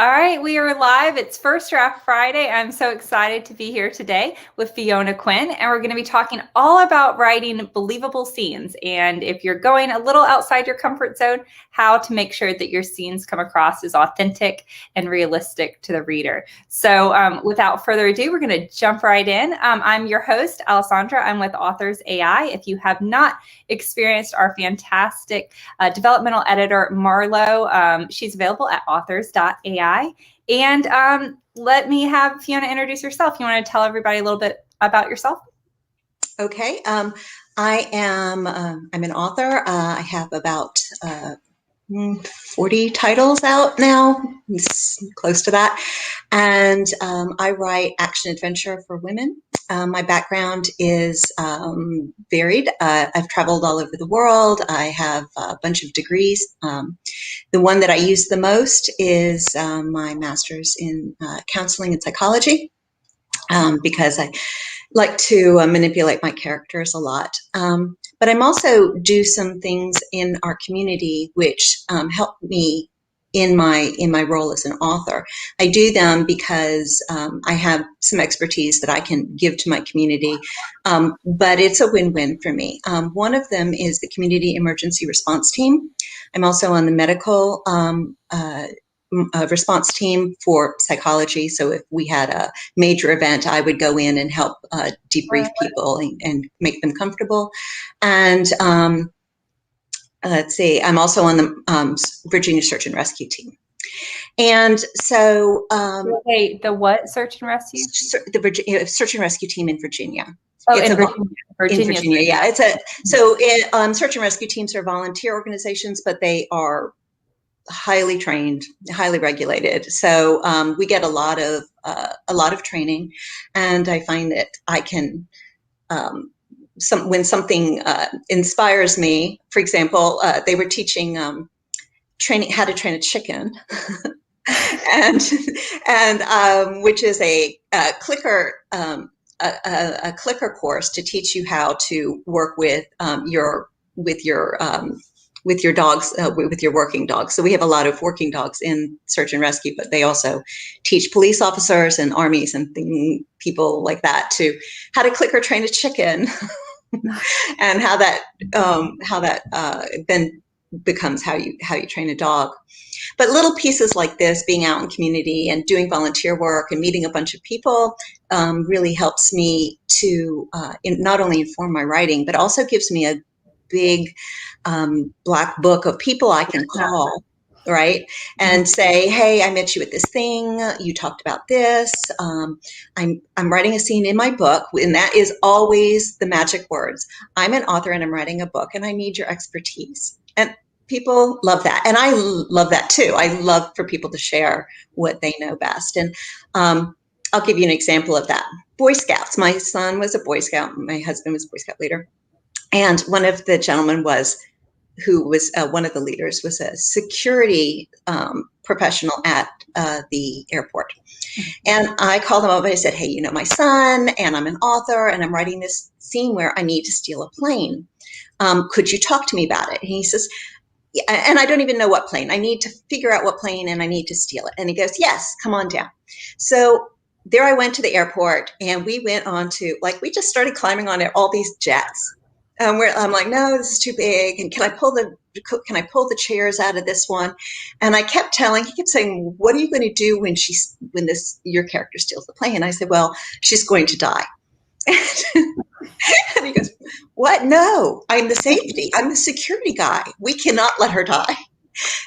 All right, we are live. It's First Draft Friday. I'm so excited to be here today with Fiona Quinn, and we're going to be talking all about writing believable scenes. And if you're going a little outside your comfort zone, how to make sure that your scenes come across as authentic and realistic to the reader. So without further ado, we're going to jump right in. I'm your host, Alessandra. I'm with Authors AI. If you have not experienced our fantastic developmental editor, Marlo, she's available at authors.ai. And let me have Fiona introduce herself. You want to tell everybody a little bit about yourself? Okay. I'm an author. I have about 40 titles out now, close to that. And I write action adventure for women. My background is varied. I've traveled all over the world. I have a bunch of degrees. The one that I use the most is my master's in counseling and psychology, because I like to manipulate my characters a lot. But I'm also do some things in our community which help me in my role as an author. I do them because I have some expertise that I can give to my community, but it's a win-win for me. One of them is the Community Emergency Response Team. I'm also on the medical response team for psychology. So if we had a major event, I would go in and help debrief people and make them comfortable. And let's see, I'm also on the Virginia Search and Rescue team. And so, wait, the what search and rescue? The Virginia Search and Rescue team in Virginia. Oh, in Virginia. In Virginia, yeah. Search and rescue teams are volunteer organizations, but they are highly trained, highly regulated. So we get a lot of training, and I find that I can. When something inspires me, for example, they were teaching training how to train a chicken, and which is a clicker course to teach you how to work with your dogs, with your working dogs. So we have a lot of working dogs in search and rescue, but they also teach police officers and armies and people like that to how to clicker train a chicken, and how that then becomes how you train a dog. But little pieces like this, being out in community and doing volunteer work and meeting a bunch of people, really helps me to not only inform my writing, but also gives me a big black book of people I can call, right? And say, hey, I met you at this thing. You talked about this. I'm writing a scene in my book, and that is always the magic words. I'm an author and I'm writing a book, and I need your expertise. And people love that. And I love that too. I love for people to share what they know best. And I'll give you an example of that. Boy Scouts. My son was a Boy Scout. My husband was a Boy Scout leader. And one of the gentlemen who was one of the leaders was a security professional at the airport. And I called him up and I said, hey, you know my son, and I'm an author, and I'm writing this scene where I need to steal a plane. Could you talk to me about it? And he says, yeah, and I don't even know what plane. I need to figure out what plane, and I need to steal it. And he goes, yes, come on down. So there I went to the airport, and we went on to, we just started climbing on all these jets. Where I'm like, no, this is too big. And can I pull the chairs out of this one? And he kept saying, what are you going to do when your character steals the plane? And I said, well, she's going to die. And he goes, what? No, I'm the safety. I'm the security guy. We cannot let her die.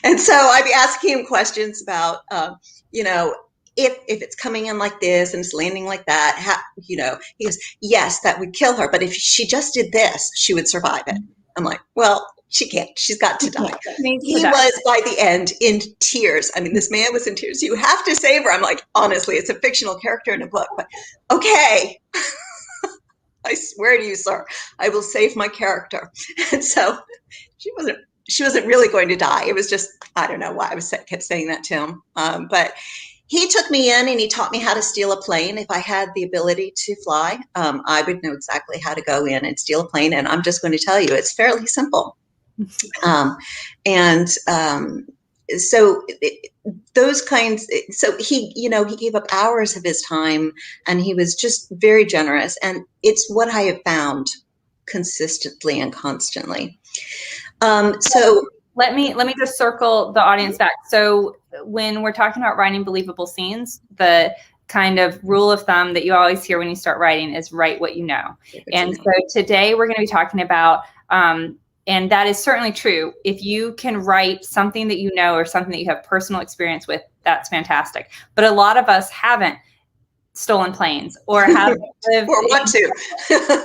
And so I'd be asking him questions about, if it's coming in like this and it's landing like that, he goes, yes, that would kill her. But if she just did this, she would survive it. I'm like, well, she can't. She's got to die. He was, by the end, in tears. I mean, this man was in tears. You have to save her. I'm like, honestly, it's a fictional character in a book, but okay. I swear to you, sir, I will save my character. And so she wasn't really going to die. It was just, I don't know why I kept saying that to him. But he took me in and he taught me how to steal a plane. If I had the ability to fly, I would know exactly how to go in and steal a plane. And I'm just going to tell you, it's fairly simple. so those kinds, so he gave up hours of his time, and he was just very generous. And it's what I have found consistently and constantly. So let me just circle the audience back. So when we're talking about writing believable scenes, the kind of rule of thumb that you always hear when you start writing is write what you know. And so today we're going to be talking about, and that is certainly true. If you can write something that you know or something that you have personal experience with, that's fantastic. But a lot of us haven't stolen planes or haven't lived or want to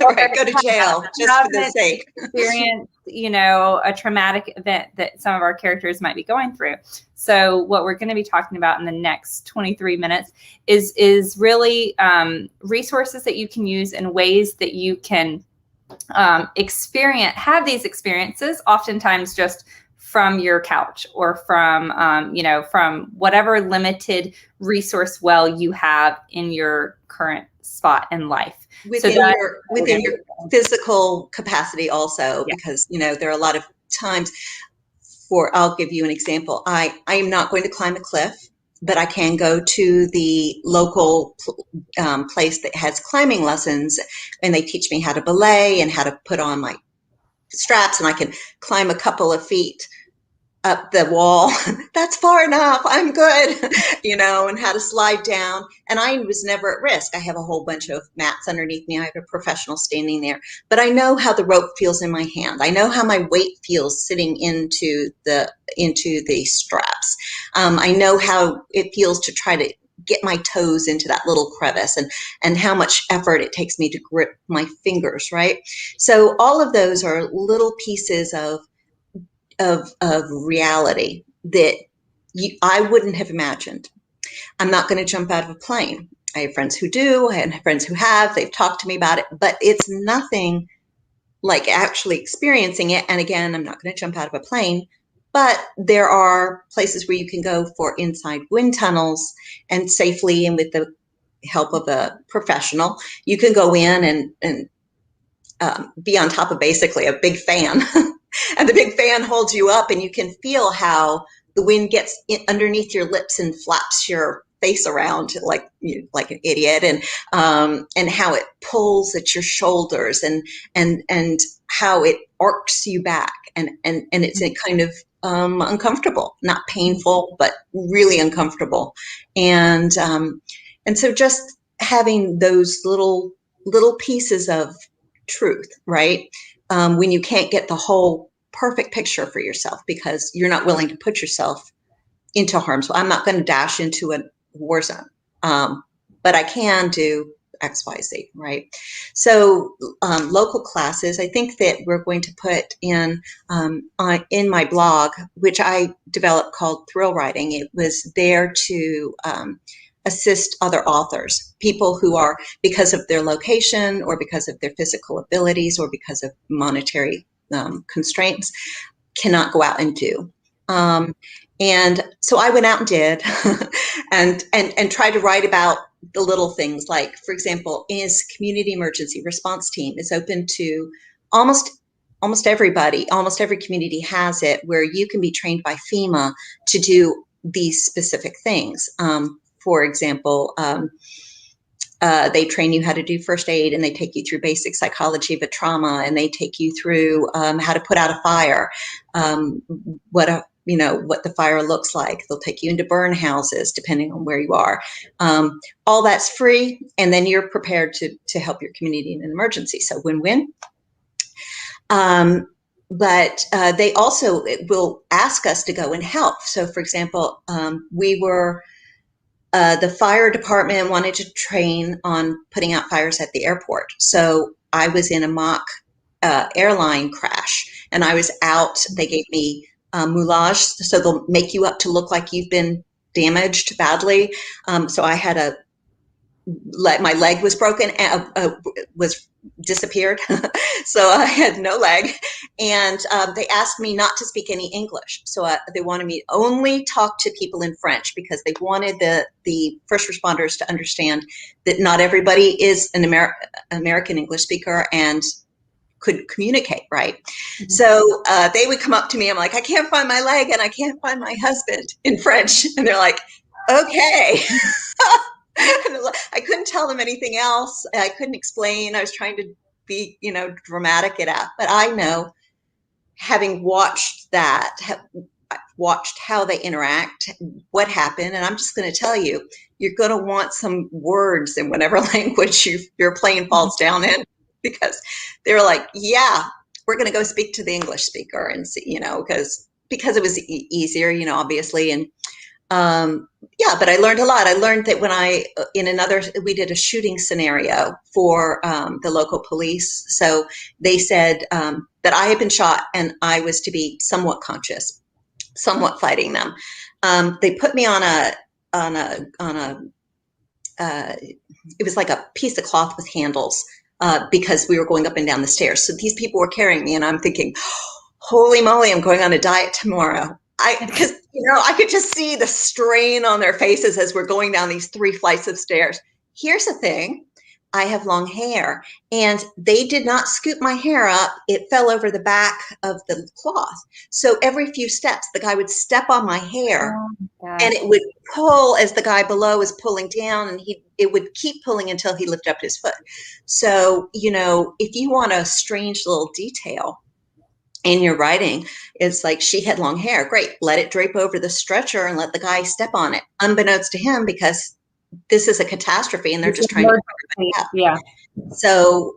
right, go to jail just for the sake. Experience, a traumatic event that some of our characters might be going through. So what we're going to be talking about in the next 23 minutes is really resources that you can use and ways that you can have these experiences, oftentimes just from your couch or from from whatever limited resource well you have in your current spot in life, within your physical capacity also. Yeah. Because there are a lot of times, I'll give you an example. I am not going to climb a cliff, but I can go to the local place that has climbing lessons, and they teach me how to belay and how to put on my straps, and I can climb a couple of feet up the wall. That's far enough. I'm good, and how to slide down. And I was never at risk. I have a whole bunch of mats underneath me. I have a professional standing there, but I know how the rope feels in my hand. I know how my weight feels sitting into the straps. I know how it feels to try to get my toes into that little crevice, and how much effort it takes me to grip my fingers, right? So all of those are little pieces of reality that I wouldn't have imagined. I'm not going to jump out of a plane. I have friends who do, I have friends who have. They've talked to me about it, but it's nothing like actually experiencing it. And again, I'm not going to jump out of a plane, but there are places where you can go for inside wind tunnels, and safely, and with the help of a professional, you can go in and be on top of basically a big fan. And the big fan holds you up, and you can feel how the wind gets underneath your lips and flaps your face around like an idiot, and how it pulls at your shoulders, and how it arcs you back, and it's a kind of uncomfortable, not painful, but really uncomfortable, and so just having those little pieces of truth, right? When you can't get the whole perfect picture for yourself because you're not willing to put yourself into harm's way. I'm not going to dash into a war zone, but I can do X, Y, Z, right? So local classes, I think that we're going to put in my blog, which I developed, called Thrill Writing. It was there to assist other authors, people who are, because of their location or because of their physical abilities or because of monetary constraints, cannot go out and do. And so I went out and did, and tried to write about the little things. Like, for example, is community emergency response team is open to almost everybody. Almost every community has it, where you can be trained by FEMA to do these specific things. For example, they train you how to do first aid, and they take you through basic psychology of a trauma, and they take you through how to put out a fire, what the fire looks like. They'll take you into burn houses, depending on where you are. All that's free, and then you're prepared to help your community in an emergency. So win-win. But they also will ask us to go and help. So, for example, the fire department wanted to train on putting out fires at the airport. So I was in a mock airline crash, and I was out. They gave me moulage, so they'll make you up to look like you've been damaged badly. So I had my leg was broken, was disappeared. So I had no leg, and they asked me not to speak any English. So they wanted me to only talk to people in French, because they wanted the first responders to understand that not everybody is an American English speaker, and could communicate, right? So they would come up to me. I'm like, I can't find my leg and I can't find my husband in French. And they're like, okay. I couldn't tell them anything else. I couldn't explain. I was trying to be, dramatic it out. But I know, having watched that, watched how they interact, what happened, and I'm just going to tell you, you're going to want some words in whatever language your plane falls down in, because they're like, yeah, we're going to go speak to the English speaker and see, because it was easier, obviously. And yeah, but I learned a lot. I learned that when we did a shooting scenario for the local police. So they said that I had been shot and I was to be somewhat conscious, somewhat fighting them. They put me on it was like a piece of cloth with handles because we were going up and down the stairs. So these people were carrying me and I'm thinking, holy moly, I'm going on a diet tomorrow. Because I could just see the strain on their faces as we're going down these 3 flights of stairs. Here's the thing. I have long hair and they did not scoop my hair up. It fell over the back of the cloth. So every few steps, the guy would step on my hair and it would pull as the guy below was pulling down, and it would keep pulling until he lifted up his foot. So, if you want a strange little detail in your writing, it's like, she had long hair. Great. Let it drape over the stretcher and let the guy step on it, unbeknownst to him, because this is a catastrophe and they're just trying to cover everybody up. Yeah. So,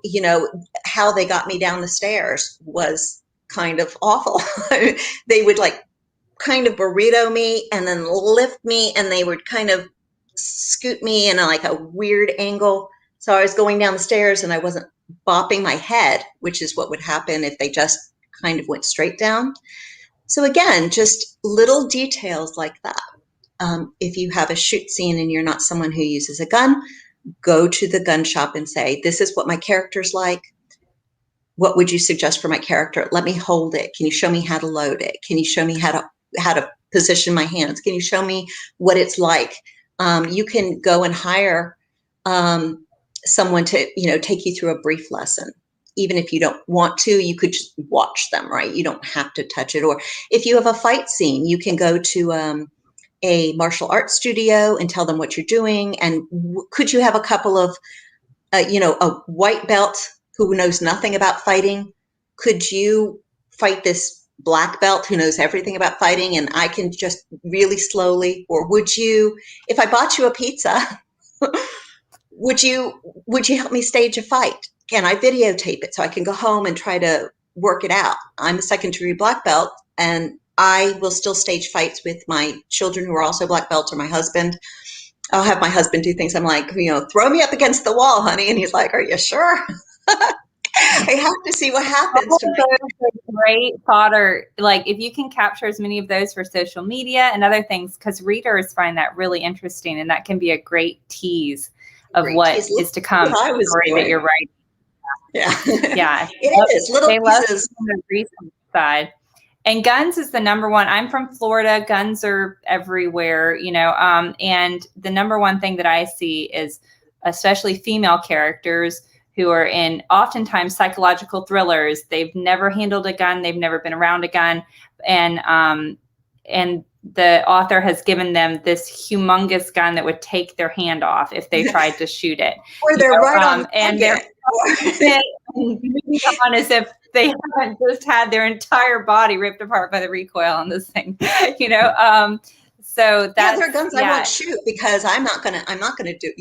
how they got me down the stairs was kind of awful. They would kind of burrito me and then lift me, and they would kind of scoot me in a weird angle. So I was going down the stairs and I wasn't bopping my head, which is what would happen if they just kind of went straight down. So again, just little details like that. If you have a shoot scene and you're not someone who uses a gun, go to the gun shop and say, this is what my character's like. What would you suggest for my character? Let me hold it. Can you show me how to load it? Can you show me how to position my hands? Can you show me what it's like? You can go and hire someone to, take you through a brief lesson. Even if you don't want to, you could just watch them, right? You don't have to touch it. Or if you have a fight scene, you can go to a martial arts studio and tell them what you're doing. And could you have a couple of, a white belt who knows nothing about fighting? Could you fight this black belt who knows everything about fighting, and I can just really slowly? Or would you, if I bought you a pizza, would you help me stage a fight? Can I videotape it so I can go home and try to work it out? I'm a second-degree black belt, and I will still stage fights with my children who are also black belts, or my husband. I'll have my husband do things. I'm like, throw me up against the wall, honey. And he's like, are you sure? I have to see what happens. Those are great fodder. If you can capture as many of those for social media and other things, because readers find that really interesting, and that can be a great tease of what is to come. I was story that you're writing. Yeah, yeah, it is little pieces. On the research side. And guns is the number one. I'm from Florida. Guns are everywhere, and the number one thing that I see is, especially female characters who are in oftentimes psychological thrillers. They've never handled a gun. They've never been around a gun. And the author has given them this humongous gun that would take their hand off if they tried to shoot it. Or they're right on and they're on as if they haven't just had their entire body ripped apart by the recoil on this thing, So that's, there are guns I won't shoot, because I'm not gonna do,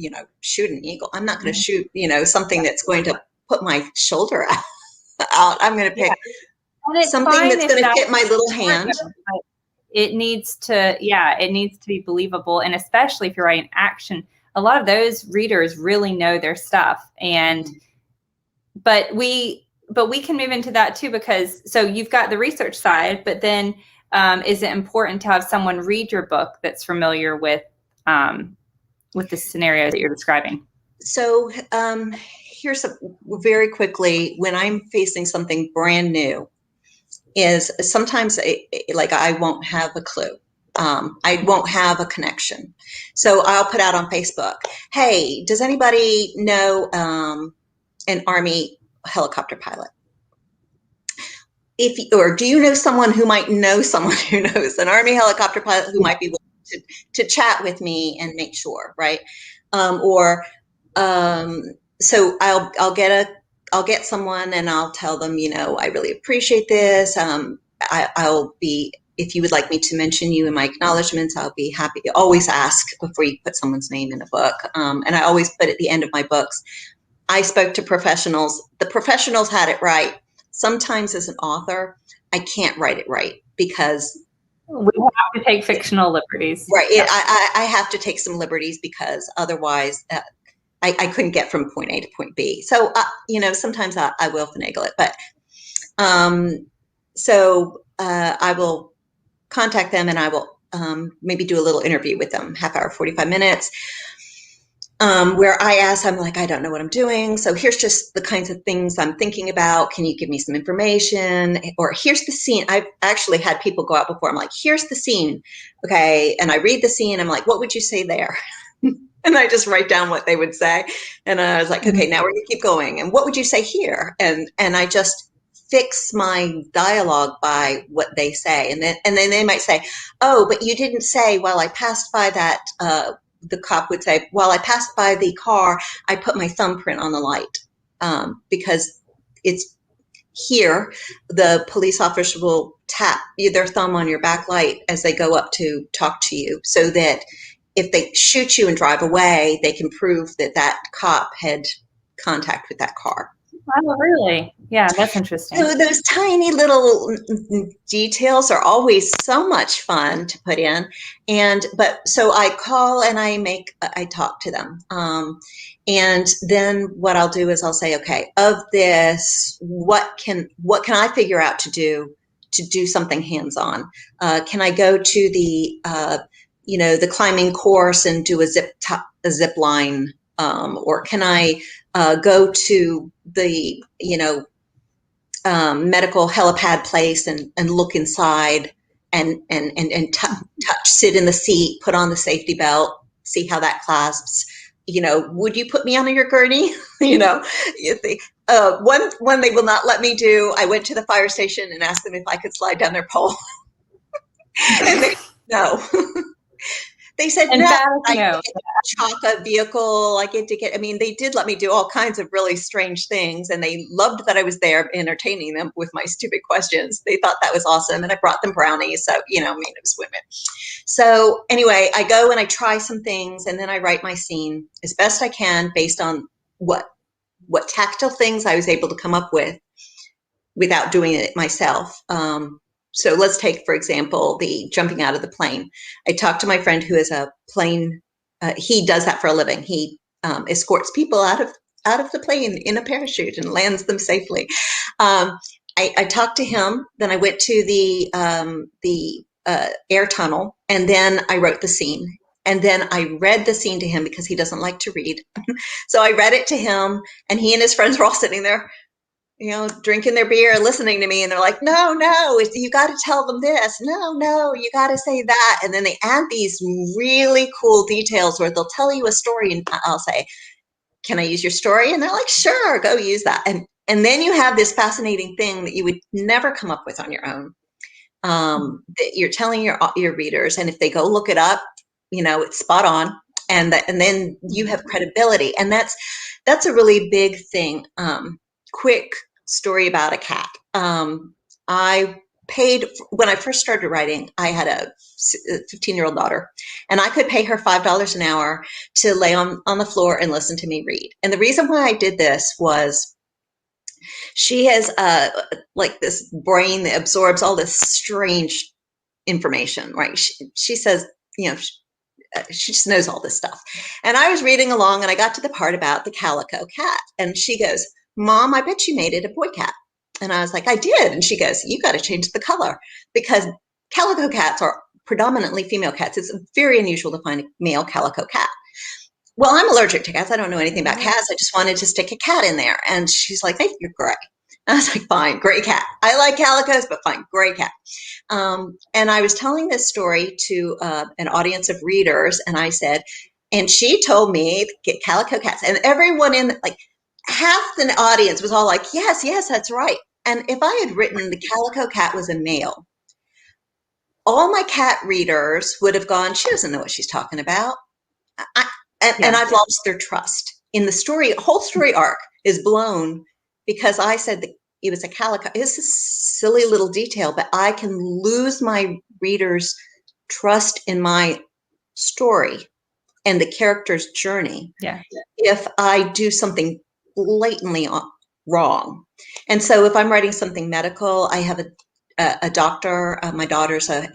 shoot an eagle. I'm not gonna shoot, something that's going to put my shoulder out. I'm gonna pick something that's gonna fit my little hand. It needs to be believable. And especially if you're writing action, a lot of those readers really know their stuff. But we can move into that too, because so you've got the research side, but then is it important to have someone read your book that's familiar with the scenario that you're describing? So here's very quickly, when I'm facing something brand new, is sometimes I won't have a clue. I won't have a connection. So I'll put out on Facebook, hey, does anybody know an Army helicopter pilot? or do you know someone who might know someone who knows an Army helicopter pilot who might be willing to chat with me and make sure, right? Or so I'll get someone and I'll tell them, I really appreciate this. I'll be, if you would like me to mention you in my acknowledgments, I'll be happy to always ask before you put someone's name in a book. And I always put at the end of my books, I spoke to professionals. The professionals had it right. Sometimes as an author, I can't write it right because we have to take fictional liberties. Right. I have to take some liberties because otherwise I couldn't get from point A to point B. So, sometimes I will finagle it, but I will contact them and I will maybe do a little interview with them, half hour, 45 minutes. Where I'm like, I don't know what I'm doing. So here's just the kinds of things I'm thinking about. Can you give me some information? Or here's the scene. I've actually had people go out before. I'm like, here's the scene. Okay. And I read the scene. I'm like, what would you say there? And I just write down what they would say. And I was like, okay, now we're going to keep going. And what would you say here? And I just fix my dialogue by what they say. And then they might say, oh, but you didn't say, well, I passed by that, the cop would say, while I passed by the car, I put my thumbprint on the light, because it's here. The police officer will tap their thumb on your back light as they go up to talk to you, so that if they shoot you and drive away, they can prove that that cop had contact with that car. Oh, really? Yeah, that's interesting. So those tiny little details are always so much fun to put in. So I call and I talk to them. And then what I'll do is I'll say, okay, of this, what can I figure out to do something hands-on? Can I go to the climbing course and do a zip line? Or can I go to the, medical helipad place and look inside and touch, sit in the seat, put on the safety belt, see how that clasps. Would you put me on your gurney? One they will not let me do. I went to the fire station and asked them if I could slide down their pole. And no. They said, no, I get to chalk a vehicle. They did let me do all kinds of really strange things. And they loved that I was there entertaining them with my stupid questions. They thought that was awesome. And I brought them brownies. So, it was women. So anyway, I go and I try some things and then I write my scene as best I can based on what tactile things I was able to come up with without doing it myself. So let's take, for example, the jumping out of the plane. I talked to my friend who is a plane. He does that for a living. He escorts people out of the plane in a parachute and lands them safely. I talked to him. Then I went to the air tunnel, and then I wrote the scene. And then I read the scene to him because he doesn't like to read. So I read it to him, and he and his friends were all sitting there, drinking their beer, listening to me. And they're like, no, you got to tell them this. No, you got to say that. And then they add these really cool details where they'll tell you a story and I'll say, can I use your story? And they're like, sure, go use that. And then you have this fascinating thing that you would never come up with on your own, that you're telling your readers. And if they go look it up, it's spot on. And then you have credibility. And that's a really big thing. Quick story about a cat. I paid, when I first started writing, I had a 15-year-old daughter, and I could pay her $5 an hour to lay on the floor and listen to me read. And the reason why I did this was she has like this brain that absorbs all this strange information, right? She says, she just knows all this stuff. And I was reading along and I got to the part about the calico cat, and she goes, Mom, I bet you made it a boy cat. And I was like, I did. And she goes, you got to change the color, because calico cats are predominantly female cats. It's very unusual to find a male calico cat. Well, I'm allergic to cats. I don't know anything about cats. I just wanted to stick a cat in there. And she's like, hey, you're gray. I was like, fine, gray cat. I like calicos, but fine, gray cat. And I was telling this story to an audience of readers. And I said, and she told me, get calico cats. And everyone half the audience was all like, yes, that's right. And if I had written the calico cat was a male, all my cat readers would have gone, she doesn't know what she's talking about. I, and Yeah. I've lost their trust. In the story, whole story arc is blown because I said that it was a calico. It's a silly little detail, but I can lose my readers' trust in my story and the character's journey Yeah. if I do something blatantly wrong. And so if I'm writing something medical, I have a doctor. My daughter's a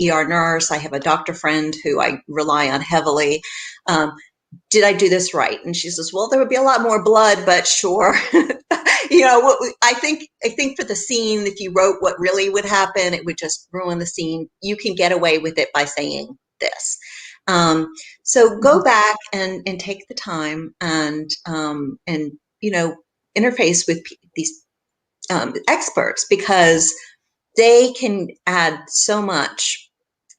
ER nurse. I have a doctor friend who I rely on heavily. Did I do this right? And she says, well, there would be a lot more blood, but sure. I think for the scene, if you wrote what really would happen, it would just ruin the scene. You can get away with it by saying this. So go back and take the time and interface with these experts, because they can add so much.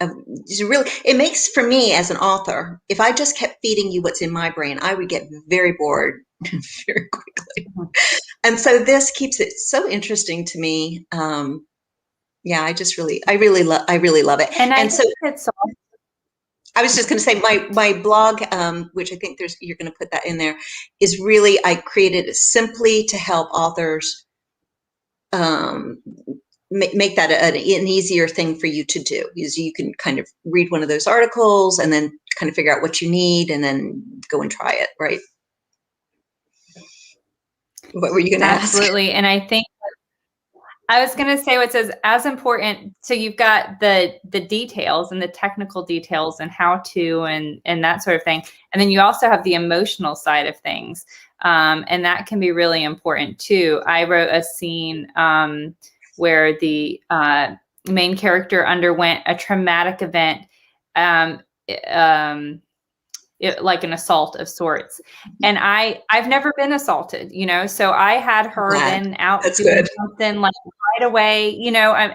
It makes, for me as an author, if I just kept feeding you what's in my brain, I would get very bored very quickly. And so this keeps it so interesting to me. Yeah, I really love it. And I And so think it's I was just going to say my blog, which I think you're going to put that in there, is really, I created it simply to help authors make that an easier thing for you to do. Is you can kind of read one of those articles and then kind of figure out what you need and then go and try it, right? What were you going to ask? absolutely. And I think I was going to say what's as important. So you've got the details and the technical details and how to and that sort of thing. And then you also have the emotional side of things. And that can be really important too. I wrote a scene where the main character underwent a traumatic event, like an assault of sorts. And I've never been assaulted, so I had her then out That's doing good. something like right away,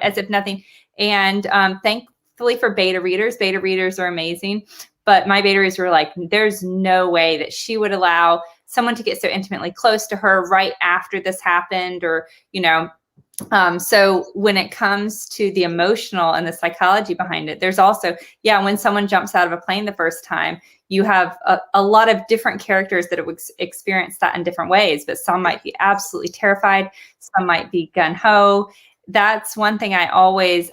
as if nothing. And thankfully for beta readers are amazing. But my beta readers were like, there's no way that she would allow someone to get so intimately close to her right after this happened, or, so when it comes to the emotional and the psychology behind it, there's also, when someone jumps out of a plane the first time, you have a lot of different characters that would experience that in different ways, but some might be absolutely terrified. Some might be gung-ho. That's one thing I always,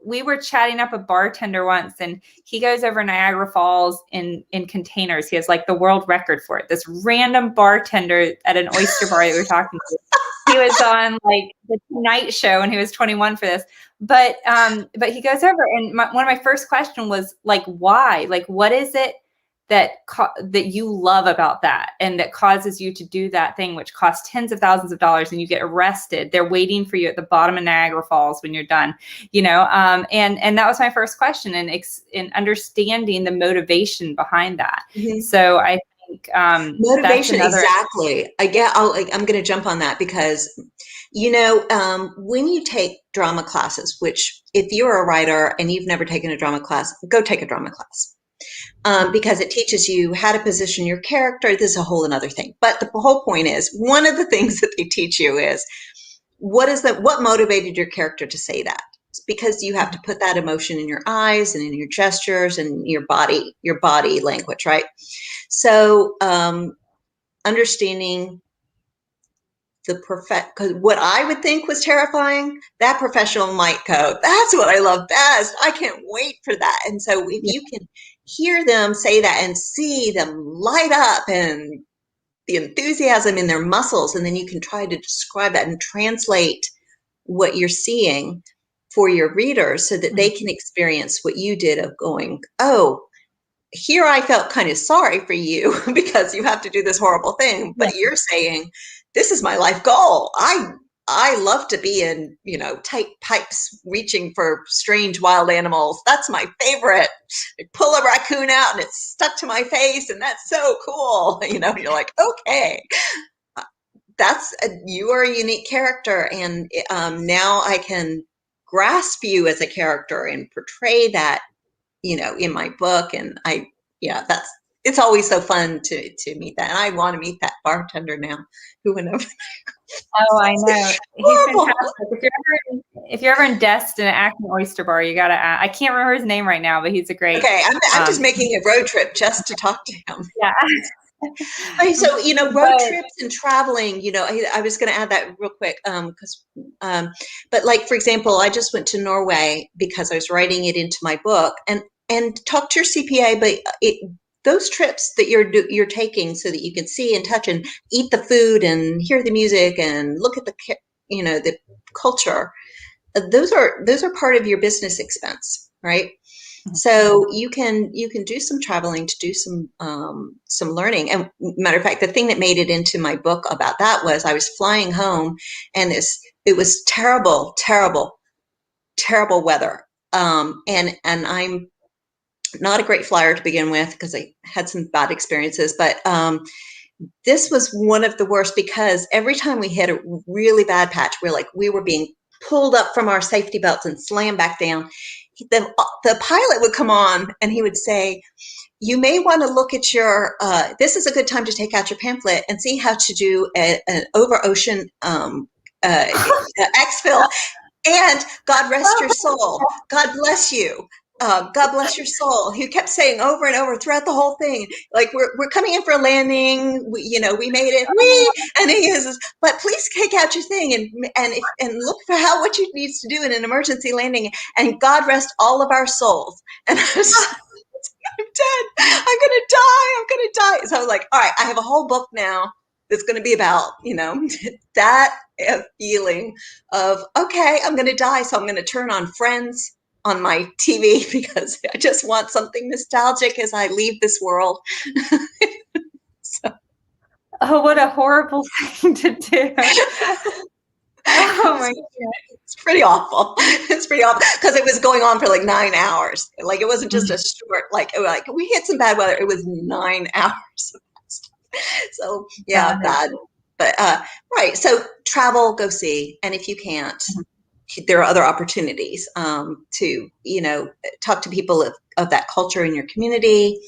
we were chatting up a bartender once, and he goes over Niagara Falls in containers. He has like the world record for it. This random bartender at an oyster bar that we were talking to. He was on like the Tonight Show and he was 21 for this. But he goes over, and one of my first questions was like, why? Like, what is it that you love about that and that causes you to do that thing, which costs tens of thousands of dollars, and you get arrested? They're waiting for you at the bottom of Niagara Falls when you're done, and that was my first question, and in understanding the motivation behind that. Mm-hmm. So I think motivation, exactly. I'm going to jump on that because, when you take drama classes, which if you're a writer and you've never taken a drama class, go take a drama class. Because it teaches you how to position your character. This is a whole another thing. But the whole point is, one of the things that they teach you is what motivated your character to say that? It's because you have to put that emotion in your eyes and in your gestures and your body language, right? So understanding because what I would think was terrifying, that professional might go, that's what I love best. I can't wait for that. And so if you can hear them say that and see them light up and the enthusiasm in their muscles, and then you can try to describe that and translate what you're seeing for your readers so that they can experience what you did of going, oh, here I felt kind of sorry for you because you have to do this horrible thing, but you're saying, this is my life goal. I love to be in, tight pipes reaching for strange wild animals. That's my favorite. I pull a raccoon out and it's stuck to my face, and that's so cool. You're like, okay, you are a unique character, and now I can grasp you as a character and portray that, in my book. And it's always so fun to meet that. And I want to meet that bartender now who went over. Oh, I know. He's Horrible. fantastic. If you're ever in Destin at Acme Oyster Bar, you gotta. I can't remember his name right now, but he's a great. Okay, I'm just making a road trip just to talk to him. Yeah. So, road But trips and traveling, I was going to add that real quick, but like, for example, I just went to Norway because I was writing it into my book, and talk to your CPA, but those trips that you're taking so that you can see and touch and eat the food and hear the music and look at the culture, those are part of your business expense, right? So you can do some traveling to do some learning. And matter of fact, the thing that made it into my book about that was I was flying home, and it was terrible, terrible, terrible weather. And I'm not a great flyer to begin with because I had some bad experiences, but this was one of the worst because every time we hit a really bad patch, we were being pulled up from our safety belts and slammed back down. The pilot would come on and he would say, you may want to look at your, this is a good time to take out your pamphlet and see how to do an over ocean exfil. And God rest your soul. God bless you. God bless your soul. He kept saying over and over throughout the whole thing, like we're coming in for a landing. We made it. And he is, but please take out your thing and look for what you needs to do in an emergency landing. And God rest all of our souls. And I was I'm dead. I'm gonna die. I'm gonna die. So I was like, all right, I have a whole book now that's going to be about, that feeling of, okay, I'm going to die. So I'm going to turn on Friends on my TV because I just want something nostalgic as I leave this world. Oh, what a horrible thing to do. Oh my God. It's pretty awful. It's pretty awful because it was going on for like 9 hours. Like it wasn't just a short, like we had some bad weather. It was 9 hours. So yeah, bad. But right. So travel, go see. And if you can't, there are other opportunities to, talk to people of that culture in your community.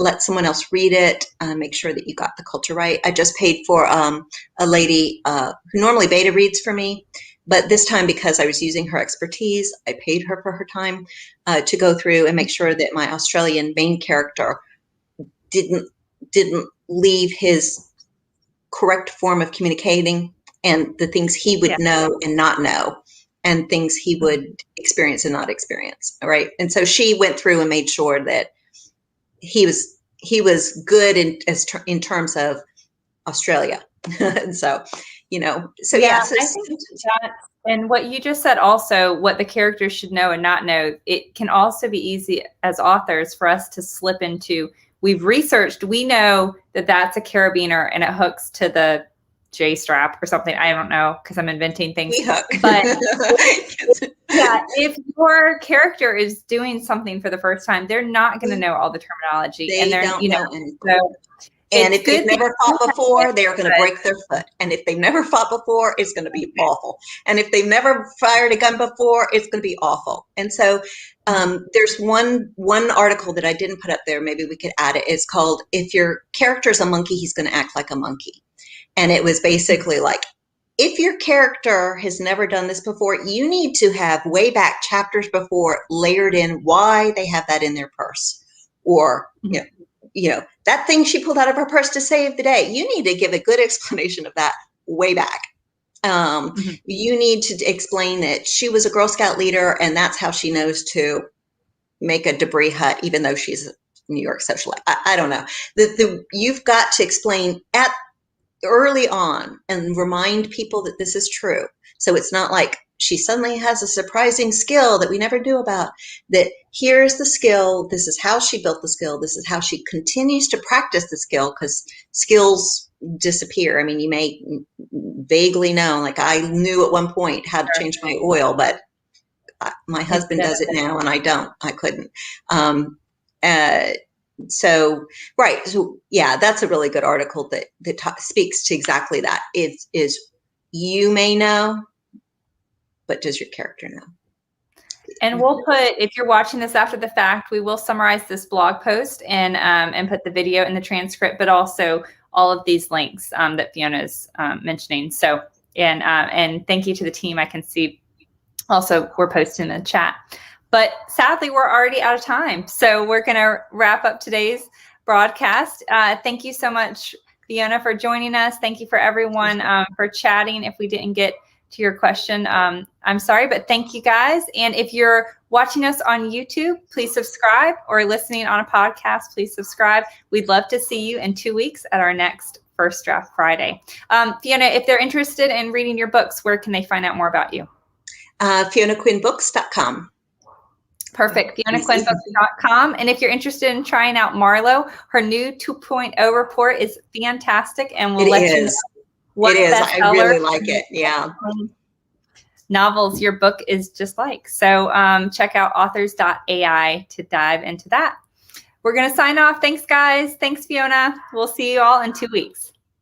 Let someone else read it. Make sure that you got the culture right. I just paid for a lady who normally beta reads for me, but this time because I was using her expertise, I paid her for her time to go through and make sure that my Australian main character didn't leave his correct form of communicating and the things he would know and not know and things he would experience and not experience. All right. And so she went through and made sure that he was good in terms of Australia. And so, so I so think that, and what you just said also, what the characters should know and not know, it can also be easy as authors for us to slip into, we've researched, we know that that's a carabiner and it hooks to the J strap or something. I don't know because I'm inventing things. But if your character is doing something for the first time, they're not going to know all the terminology. They and they're, don't know anything. So and if they've never fought before, they're going to break their foot. And if they've never fought before, it's going to be awful. And if they've never fired a gun before, it's going to be awful. And so there's one article that I didn't put up there. Maybe we could add it. It's called, if your character is a monkey, he's going to act like a monkey. And it was basically like, if your character has never done this before, you need to have way back chapters before layered in why they have that in their purse, or that thing she pulled out of her purse to save the day. You need to give a good explanation of that way back. You need to explain that she was a Girl Scout leader and that's how she knows to make a debris hut, even though she's a New York socialite. I don't know. You've got to explain early on and remind people that this is true. So it's not like she suddenly has a surprising skill that we never knew about, that here's the skill, this is how she built the skill, this is how she continues to practice the skill, because skills disappear. I mean, you may vaguely know, like I knew at one point how to change my oil, but my husband does it now and I couldn't. So yeah, that's a really good article that speaks to exactly that. Is you may know, but does your character know? And we'll put, if you're watching this after the fact, we will summarize this blog post and put the video in the transcript, but also all of these links that Fiona is mentioning. So, and thank you to the team. I can see also we're posting in the chat. But sadly, we're already out of time. So we're going to wrap up today's broadcast. Thank you so much, Fiona, for joining us. Thank you for everyone for chatting. If we didn't get to your question, I'm sorry, but thank you guys. And if you're watching us on YouTube, please subscribe, or listening on a podcast, please subscribe. We'd love to see you in 2 weeks at our next First Draft Friday. Fiona, if they're interested in reading your books, where can they find out more about you? FionaQuinnBooks.com. Perfect. FionaQuinnBooks.com. And if you're interested in trying out Marlo, her new 2.0 report is fantastic, and we'll let you know what I really like it. Yeah. Novels your book is just like. So check out authors.ai to dive into that. We're going to sign off. Thanks, guys. Thanks, Fiona. We'll see you all in 2 weeks.